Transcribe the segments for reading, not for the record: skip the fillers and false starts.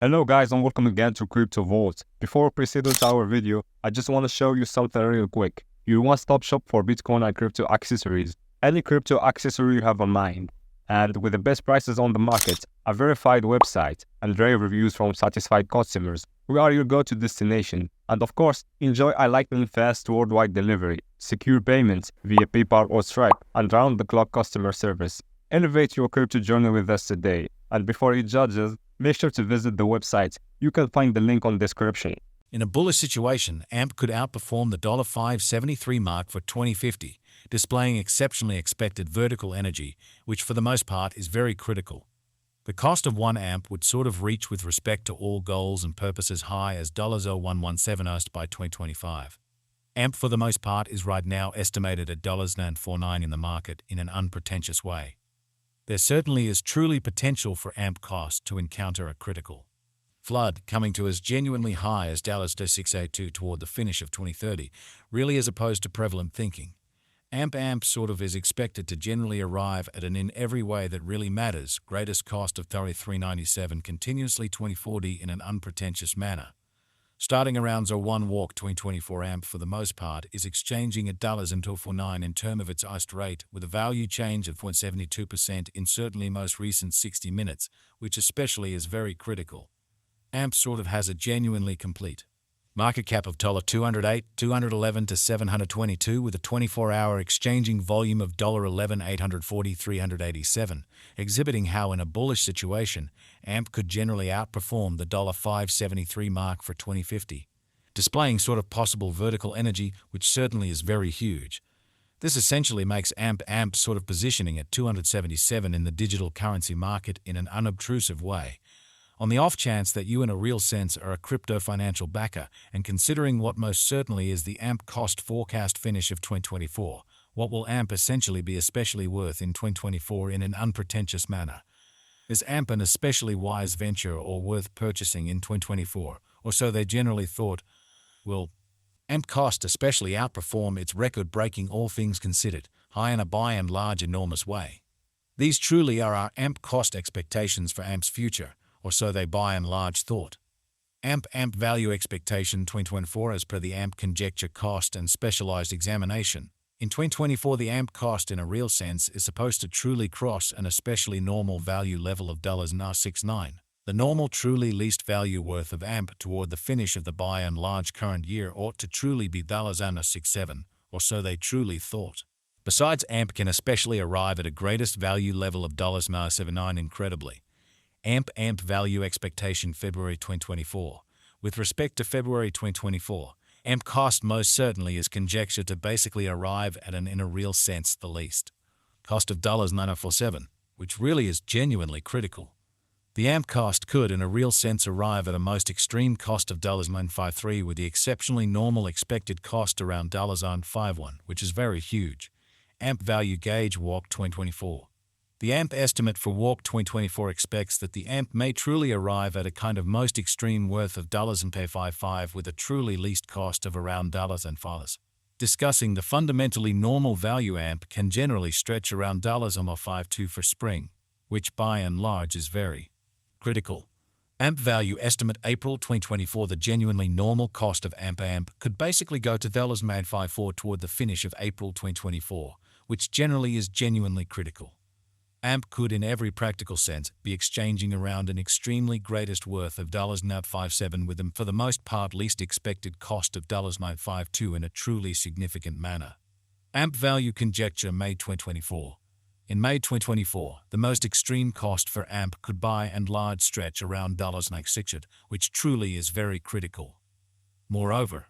Hello guys and welcome again to Crypto Vault. Before proceeding to our video, I just want to show you something real quick. Your one-stop shop for Bitcoin and crypto accessories. Any crypto accessory you have in mind. And with the best prices on the market, a verified website, and rave reviews from satisfied customers, we are your go-to destination. And of course, enjoy a lightning fast worldwide delivery, secure payments via PayPal or Stripe, and round-the-clock customer service. Elevate your crypto journey with us today. And before you judge us, make sure to visit the website. You can find the link on description. In a bullish situation, AMP could outperform the $573 mark for 2050, displaying exceptionally expected vertical energy, which for the most part is very critical. The cost of 1 AMP would sort of reach with respect to all goals and purposes high as $0.1170 by 2025. AMP for the most part is right now estimated at $949 in the market in an unpretentious way. There certainly is truly potential for AMP cost to encounter a critical flood, coming to as genuinely high as $682 toward the finish of 2030, really as opposed to prevalent thinking. AMP sort of is expected to generally arrive at an in every way that really matters, greatest cost of $397 continuously 2040 in an unpretentious manner. Starting around 01 walk 2024 AMP for the most part is exchanging at $249 in term of its iced rate with a value change of 0.72% in certainly most recent 60 minutes, which especially is very critical. AMP sort of has a genuinely complete market cap of $208, $211 to $722 with a 24-hour exchanging volume of $11, $840, $387, exhibiting how in a bullish situation, AMP could generally outperform the $573 mark for 2050, displaying sort of possible vertical energy, which certainly is very huge. This essentially makes AMP sort of positioning at 277 in the digital currency market in an unobtrusive way. On the off chance that you in a real sense are a crypto financial backer, and considering what most certainly is the AMP cost forecast finish of 2024, what will AMP essentially be especially worth in 2024 in an unpretentious manner? Is AMP an especially wise venture or worth purchasing in 2024, or so they generally thought? Will AMP cost especially outperform its record-breaking all things considered, high in a by and large enormous way? These truly are our AMP cost expectations for AMP's future, or so they by and large thought. AMP value expectation 2024 as per the AMP conjecture cost and specialized examination. In 2024 the AMP cost in a real sense is supposed to truly cross an especially normal value level of $69. The normal truly least value worth of AMP toward the finish of the by and large current year ought to truly be $67, or so they truly thought. Besides AMP can especially arrive at a greatest value level of $79 incredibly. AMP value expectation February 2024. With respect to February 2024, AMP cost most certainly is conjectured to basically arrive at an in a real sense the least cost of $9047, which really is genuinely critical. The AMP cost could in a real sense arrive at a most extreme cost of $953 with the exceptionally normal expected cost around $51, which is very huge. AMP value gauge walk 2024. The AMP estimate for Walk 2024 expects that the AMP may truly arrive at a kind of most extreme worth of $55 with a truly least cost of around $5. Discussing the fundamentally normal value AMP can generally stretch around $52 for spring, which by and large is very critical. AMP value estimate April 2024. The genuinely normal cost of AMP could basically go to $54 toward the finish of April 2024, which generally is genuinely critical. AMP could in every practical sense be exchanging around an extremely greatest worth of $957 with them for the most part least expected cost of $952 in a truly significant manner. AMP value conjecture May 2024. In May 2024, the most extreme cost for AMP could by and large stretch around $960, which truly is very critical. Moreover,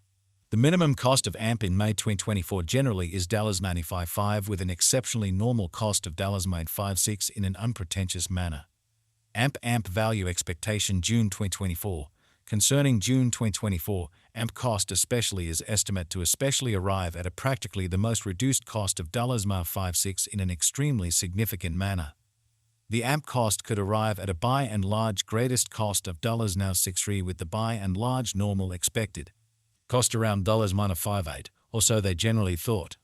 the minimum cost of AMP in May 2024 generally is $95 with an exceptionally normal cost of $56 in an unpretentious manner. AMP value expectation June 2024. Concerning June 2024, AMP cost especially is estimate to especially arrive at a practically the most reduced cost of $56 in an extremely significant manner. The AMP cost could arrive at a by and large greatest cost of $63 with the by and large normal expected cost around $58, or so they generally thought.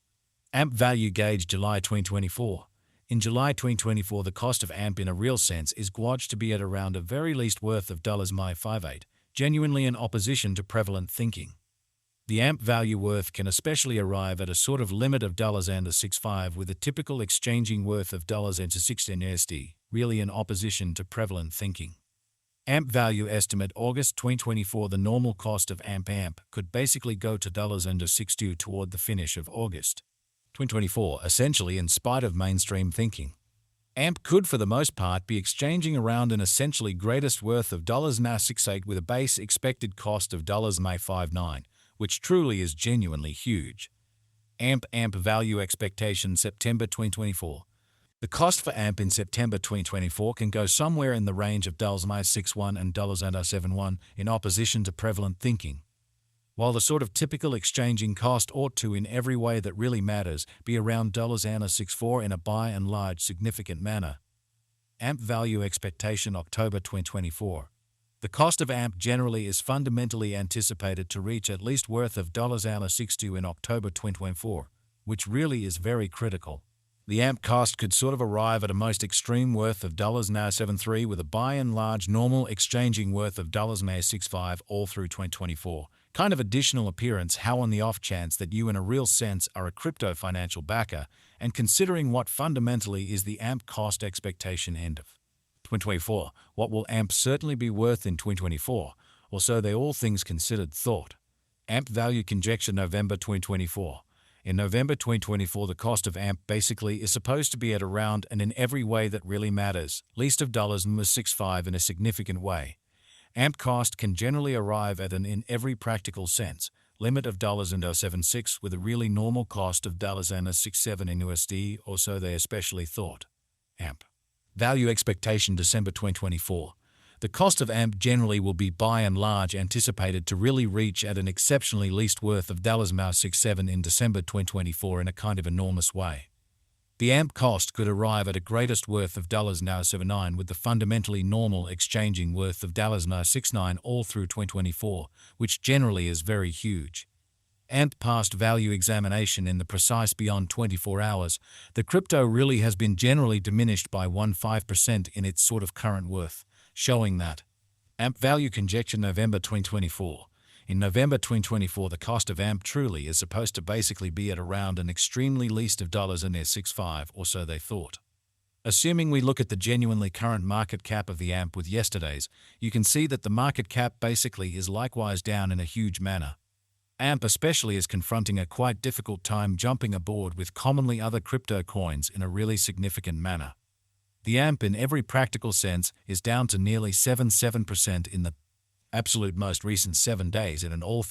AMP value gauge July 2024. In July 2024, the cost of AMP in a real sense is gauged to be at around a very least worth of $0.58, genuinely in opposition to prevalent thinking. The AMP value worth can especially arrive at a sort of limit of $0.65 with a typical exchanging worth of $0.16 USD, really in opposition to prevalent thinking. AMP value estimate August 2024. The normal cost of AMP could basically go to $0.62 toward the finish of August 2024, essentially in spite of mainstream thinking. AMP could for the most part be exchanging around an essentially greatest worth of $0.68 with a base expected cost of $0.59, which truly is genuinely huge. AMP value expectation September 2024. The cost for AMP in September 2024 can go somewhere in the range of $0.61 and $0.71 in opposition to prevalent thinking. While the sort of typical exchanging cost ought to, in every way that really matters, be around $0.64 in a by and large significant manner. AMP value expectation October 2024. The cost of AMP generally is fundamentally anticipated to reach at least worth of $0.62 in October 2024, which really is very critical. The AMP cost could sort of arrive at a most extreme worth of $0.73 with a by and large normal exchanging worth of $0.65 all through 2024. Kind of additional appearance how on the off chance that you in a real sense are a crypto financial backer, and considering what fundamentally is the AMP cost expectation end of 2024, what will AMP certainly be worth in 2024, or so they all things considered thought. AMP value conjecture November 2024. In November 2024, the cost of AMP basically is supposed to be at around and in every way that really matters, least of $0.65 in a significant way. AMP cost can generally arrive at an in every practical sense limit of $0.76 with a really normal cost of $0.67 in USD, or so they especially thought. AMP value expectation December 2024. The cost of AMP generally will be by and large anticipated to really reach at an exceptionally least worth of $0.67 in December 2024 in a kind of enormous way. The AMP cost could arrive at a greatest worth of $0.79 with the fundamentally normal exchanging worth of $0.69 all through 2024, which generally is very huge. AMP past value examination in the precise beyond 24 hours, the crypto really has been generally diminished by 15% in its sort of current worth, showing that AMP value conjecture November 2024. In November 2024, the cost of AMP truly is supposed to basically be at around an extremely least of $0.65, or so they thought. Assuming we look at the genuinely current market cap of the AMP with yesterday's, you can see that the market cap basically is likewise down in a huge manner. AMP especially is confronting a quite difficult time jumping aboard with commonly other crypto coins in a really significant manner. The AMP in every practical sense is down to nearly 7% in the absolute most recent 7 days in an all